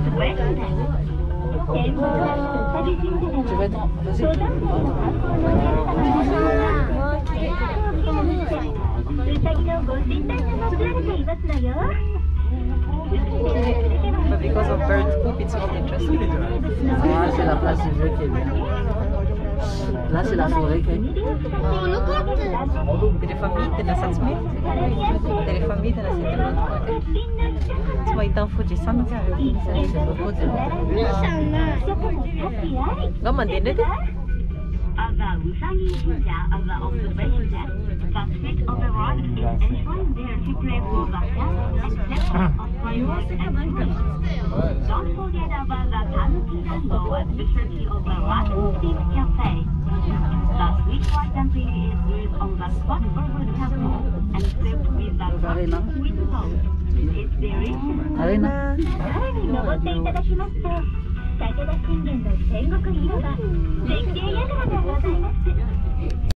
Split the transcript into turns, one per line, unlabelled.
Tu vas être... Vas-y.
うさぎのご神体が祀られていますのよ。
But because of bird poop, it's not interesting.
Ah, c'est la place du jeu qui est bien. Là, c'est la forêt qui est...
Telefamite na Satsumi. Telefamite na Satsumi. Tsuma itan fuji sanじゃん。
C'est beaucoup de...
Gaman din ne de.
Of the Usagi Jinja of the observation deck, the spirit of the rock is enshrined there to pray for the health and safety of players and tourists. Don't forget about the Tanuki Tango at the Church of the Rock Steam Cafe. The sweet white dumpling is used on the spot over the temple and served with the
Arena.
sweet sauce. It's delicious.
Arena.
さらに登っていただきますと、武田信玄の天国広場。